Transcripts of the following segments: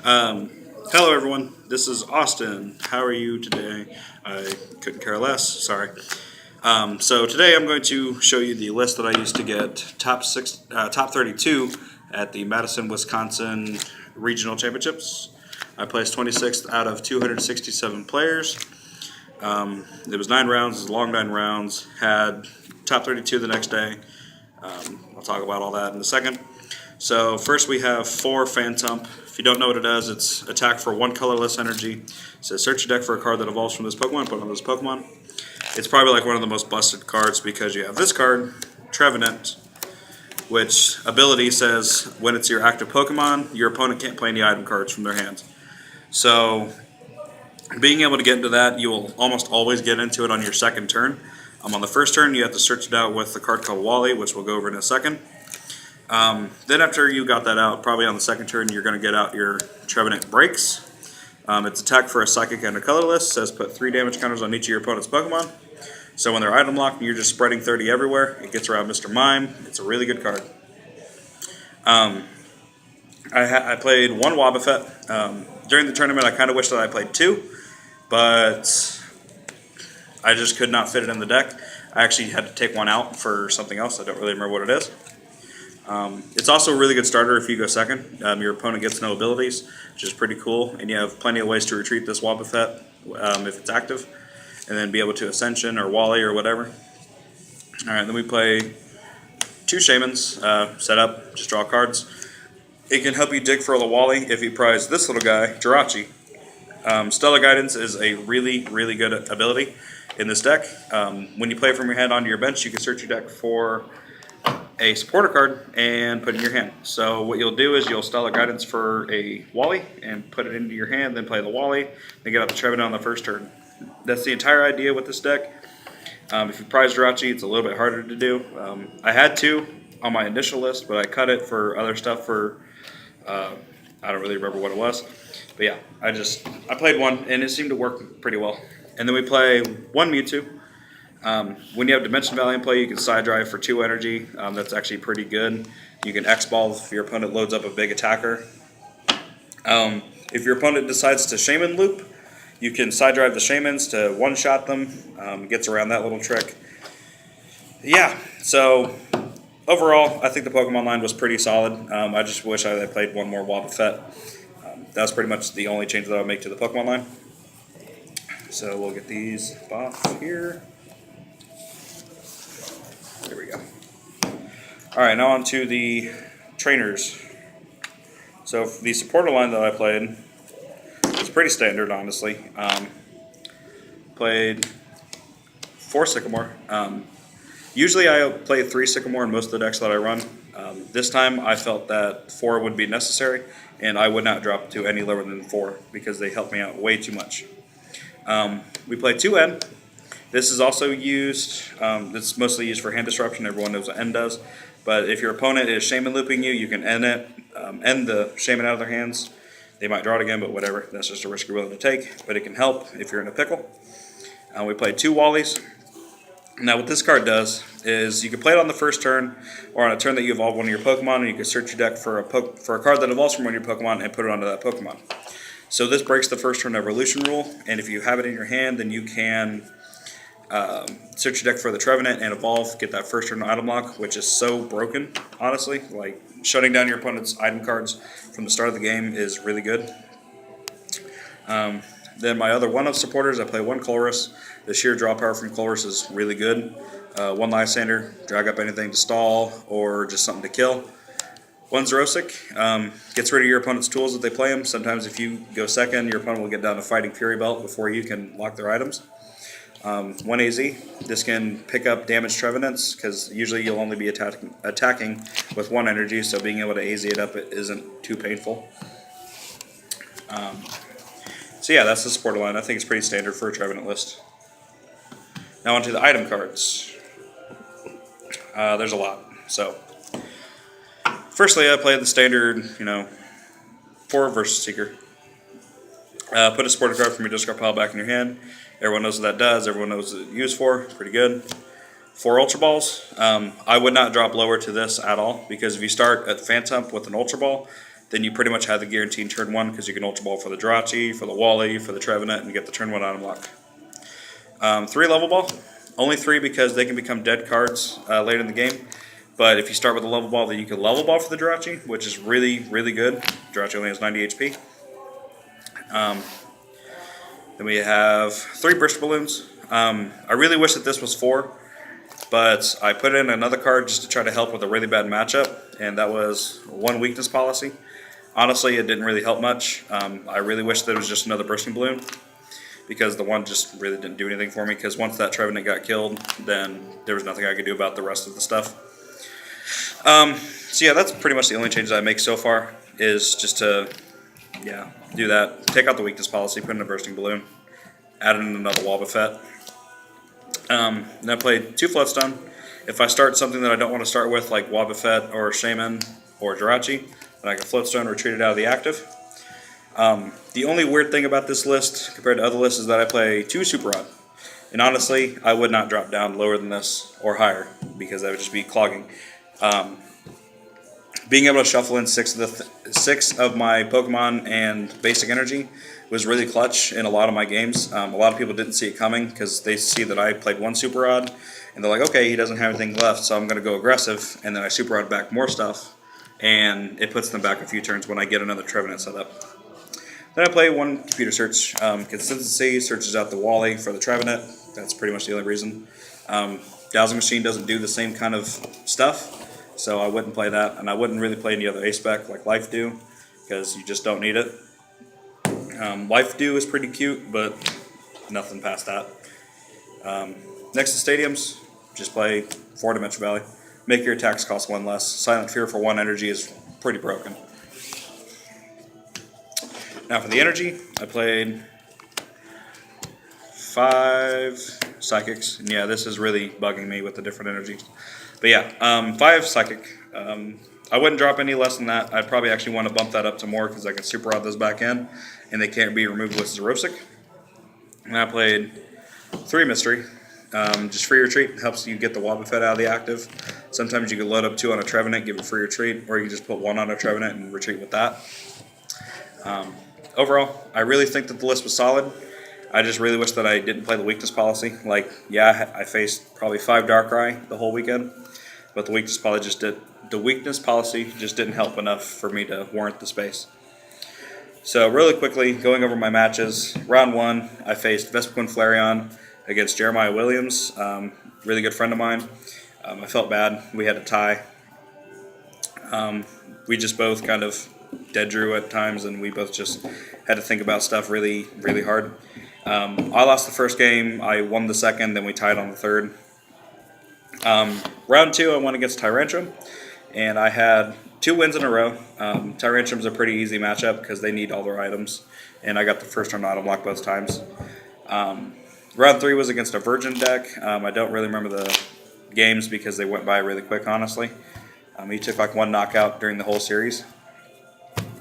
Hello everyone, this is Austin. How are you today? I couldn't care less, sorry. So today I'm going to show you the list that I used to get top 32 at the Madison, Wisconsin Regional Championships. I placed 26th out of 267 players. It was 9 rounds, it was a long 9 rounds, had top 32 the next day. I'll talk about all that in a second. So first we have 4 Phantom. If you don't know what it does, it's attack for 1 colorless energy. It says search your deck for a card that evolves from this Pokemon, put it on this Pokemon. It's probably like one of the most busted cards because you have this card, Trevenant, which ability says when it's your active Pokemon, your opponent can't play any item cards from their hands. So being able to get into that, you will almost always get into it on your second turn. On the first turn, you have to search it out with the card called Wally, which we'll go over in a second. Then after you got that out, probably on the second turn, you're going to get out your Trevenant Breaks. It's attack for a Psychic and a Colorless. It says put 3 damage counters on each of your opponent's Pokemon. So when they're item locked and you're just spreading 30 everywhere, it gets around Mr. Mime. It's a really good card. I played 1 Wobbuffet. During the tournament, I kind of wish that I played 2, but I just could not fit it in the deck. I actually had to take 1 out for something else. I don't really remember what it is. It's also a really good starter if you go second. Your opponent gets no abilities, which is pretty cool, and you have plenty of ways to retreat this Wobbuffet if it's active, and then be able to Ascension or Wally or whatever. Alright, then we play 2 Shamans, set up, just draw cards. It can help you dig for the Wally if you prize this little guy, Jirachi. Stellar Guidance is a really, really good ability in this deck. When you play it from your hand onto your bench, you can search your deck for a supporter card and put it in your hand. So what you'll do is you'll Stellar Guidance for a Wally and put it into your hand, then play the Wally, then get out the Trevenant on the first turn. That's the entire idea with this deck. If you prize Jirachi, it's a little bit harder to do. I had 2 on my initial list, but I cut it for other stuff for, I don't really remember what it was. But yeah, I played 1 and it seemed to work pretty well. And then we play 1 Mewtwo. When you have Dimension Valley in play, you can side drive for 2 energy. That's actually pretty good. You can X-Ball if your opponent loads up a big attacker. If your opponent decides to Shaman Loop, you can side drive the Shamans to one-shot them. Gets around that little trick. Yeah, so overall, I think the Pokemon line was pretty solid. I just wish I had played 1 more Wobbuffet. That was pretty much the only change that I would make to the Pokemon line. So we'll get these off here. There we go. Alright, now on to the trainers. So the supporter line that I played was pretty standard, honestly. Played 4 Sycamore. Usually I play 3 Sycamore in most of the decks that I run. This time I felt that 4 would be necessary, and I would not drop to any lower than 4 because they helped me out way too much. We played 2 N. This is also used, it's mostly used for hand disruption. Everyone knows what N does. But if your opponent is Shaman Looping you, you can end it, end the Shaman out of their hands. They might draw it again, but whatever. That's just a risk you're willing to take. But it can help if you're in a pickle. We played 2 Wallies. Now what this card does is you can play it on the first turn, or on a turn that you evolve one of your Pokemon, and you can search your deck for a card that evolves from one of your Pokemon and put it onto that Pokemon. So this breaks the first turn evolution rule, and if you have it in your hand, then you can search your deck for the Trevenant and evolve, get that first turn item lock, which is so broken, honestly. Like, shutting down your opponent's item cards from the start of the game is really good. Then my other 1 of supporters, I play 1 Colress. The sheer draw power from Colress is really good. 1 Lysander, drag up anything to stall or just something to kill. 1 Xerosic, gets rid of your opponent's tools if they play them. Sometimes if you go second, your opponent will get down to Fighting Fury Belt before you can lock their items. 1 AZ, this can pick up damaged Trevenants, because usually you'll only be attacking with 1 energy, so being able to AZ it up it isn't too painful. So yeah, that's the supporter line. I think it's pretty standard for a Trevenant list. Now onto the item cards. There's a lot. So, firstly, I played the standard, 4 Versus Seeker. Put a supporter card from your discard pile back in your hand. Everyone knows what that does. Everyone knows what it's used for. It's pretty good. 4 Ultra Balls. I would not drop lower to this at all, because if you start at Phantom with an Ultra Ball, then you pretty much have the guaranteed turn 1 because you can Ultra Ball for the Jirachi, for the Wally, for the Trevenant, and get the turn 1 item lock. 3 Level Ball. Only 3 because they can become dead cards later in the game. But if you start with a Level Ball, then you can Level Ball for the Jirachi, which is really, really good. Jirachi only has 90 HP. Then we have 3 Burst Balloons. I really wish that this was 4, but I put in another card just to try to help with a really bad matchup, and that was 1 Weakness Policy. Honestly, it didn't really help much. I really wish there was just another Bursting Balloon, because the one just really didn't do anything for me, because once that Trevenant got killed, then there was nothing I could do about the rest of the stuff. So yeah, that's pretty much the only changes I make so far, is just to, yeah, do that. Take out the Weakness Policy, put in a Bursting Balloon, add in another Wobbuffet. Then I played 2 Floodstone. If I start something that I don't want to start with, like Wobbuffet or Shaman or Jirachi, then I can Floodstone, retreat it out of the active. The only weird thing about this list compared to other lists is that I play 2 Super Rod. And honestly, I would not drop down lower than this or higher, because that would just be clogging. Being able to shuffle in 6 of my Pokemon and basic energy was really clutch in a lot of my games. A lot of people didn't see it coming because they see that I played 1 Super Rod, and they're like, okay, he doesn't have anything left, so I'm going to go aggressive, and then I Super Rod back more stuff, and it puts them back a few turns when I get another Trevenant set up. Then I play 1 Computer Search. Consistency searches out the Wally for the Trevenant. That's pretty much the only reason. Dowsing Machine doesn't do the same kind of stuff, so I wouldn't play that, and I wouldn't really play any other A-Spec like Life Dew, because you just don't need it. Life Dew is pretty cute, but nothing past that. Next to Stadiums, just play 4 Dimension Valley. Make your attacks cost 1 less. Silent Fear for 1 energy is pretty broken. Now for the energy, I played 5 Psychics. And yeah, this is really bugging me with the different energies. But yeah, 5 Psychic. I wouldn't drop any less than that. I'd probably actually want to bump that up to more because I can Super Rod those back in, and they can't be removed with Xerosic. And I played 3 Mystery. Just free retreat helps you get the Wobbuffet out of the active. Sometimes you can load up 2 on a Trevenant, give a free retreat, or you can just put 1 on a Trevenant and retreat with that. Overall, I really think that the list was solid. I just really wish that I didn't play the Weakness Policy. Like, yeah, I faced probably 5 Darkrai the whole weekend, but the Weakness Policy just didn't help enough for me to warrant the space. So really quickly, going over my matches. Round 1, I faced Vespiquen Flareon against Jeremiah Williams, really good friend of mine. I felt bad. We had a tie. We just both kind of dead drew at times, and we both just had to think about stuff really, really hard. I lost the first game. I won the second. Then we tied on the third. Round 2, I won against Tyrantrum, and I had 2 wins in a row. Tyrantrum's a pretty easy matchup because they need all their items, and I got the first turn item lock both times. Round 3 was against a Virgin deck. I don't really remember the games because they went by really quick, honestly. He took like 1 knockout during the whole series,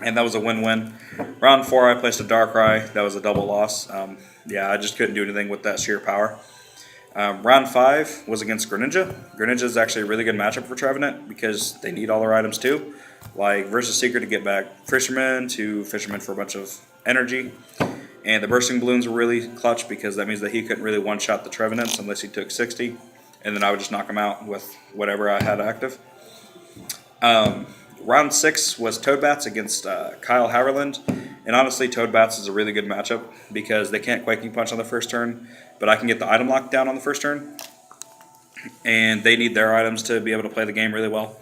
and that was a win-win. Round 4, I placed a Darkrai. That was a double loss. Yeah, I just couldn't do anything with that sheer power. Round 5 was against Greninja. Greninja is actually a really good matchup for Trevenant because they need all their items too, like Versus Seeker to get back Fisherman for a bunch of energy. And the Bursting Balloons were really clutch because that means that he couldn't really one-shot the Trevenants unless he took 60, and then I would just knock him out with whatever I had active. Round 6 was Toadbats against Kyle Haverland, and honestly, Toadbats is a really good matchup because they can't Quaking Punch on the first turn, but I can get the item lock down on the first turn, and they need their items to be able to play the game really well.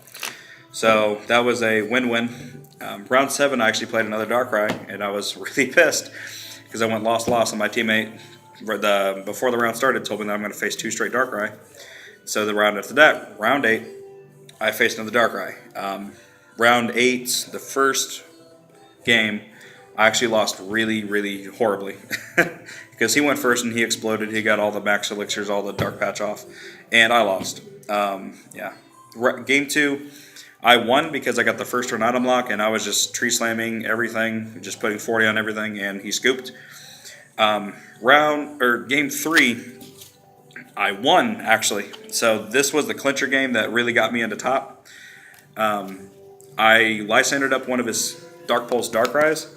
So that was a win-win. Round 7, I actually played another Darkrai, and I was really pissed because I went lost, and my teammate, before the round started, told me that I'm going to face 2 straight Darkrai. So the round after that, round 8, I faced another Darkrai. Round 8, the first game, I actually lost really, really horribly because he went first and he exploded. He got all the max elixirs, all the dark patch off, and I lost. Yeah. Game 2, I won because I got the first turn item lock and I was just tree slamming everything, just putting 40 on everything, and he scooped. Game 3, I won actually. So this was the clincher game that really got me into top. I Lysandered up one of his Dark Pulse Darkrise,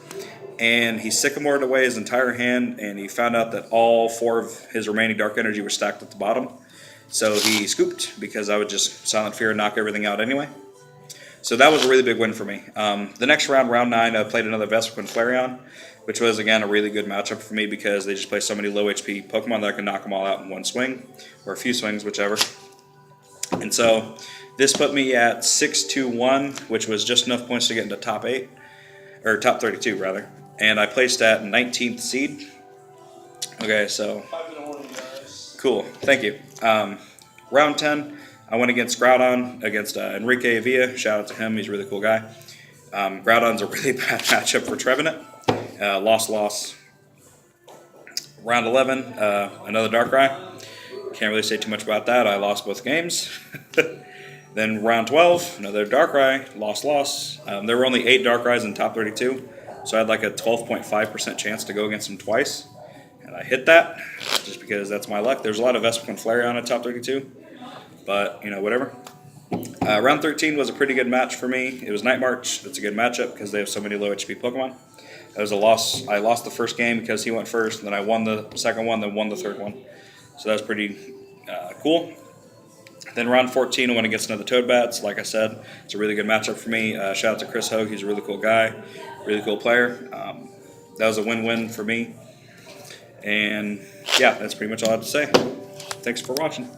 and he sycamored away his entire hand, and he found out that all 4 of his remaining Dark Energy were stacked at the bottom. So he scooped, because I would just Silent Fear and knock everything out anyway. So that was a really big win for me. The next round, round 9, I played another Vespiquen Flareon, which was, again, a really good matchup for me because they just play so many low HP Pokemon that I can knock them all out in one swing, or a few swings, whichever. And so this put me at 6-2-1, which was just enough points to get into top 8, or top 32, rather. And I placed at 19th seed. Okay, so cool, thank you. Round 10, I went against Groudon, against Enrique Villa. Shout out to him, he's a really cool guy. Groudon's a really bad matchup for Trevenant. Loss. Round 11, another Darkrai. Can't really say too much about that. I lost both games. Then round 12, another Darkrai. Loss. There were only 8 Darkrai's in top 32, so I had like a 12.5% chance to go against him twice. And I hit that, just because that's my luck. There's a lot of Vespiquen Flareon at top 32, but, whatever. Round 13 was a pretty good match for me. It was Night March. That's a good matchup because they have so many low HP Pokemon. That was a loss. I lost the first game because he went first, and then I won the second one, then won the third one. So that was pretty cool. Then round 14, I went against another Toadbats. Like I said, it's a really good matchup for me. Shout out to Chris Hogue. He's a really cool guy, really cool player. That was a win-win for me. And yeah, that's pretty much all I have to say. Thanks for watching.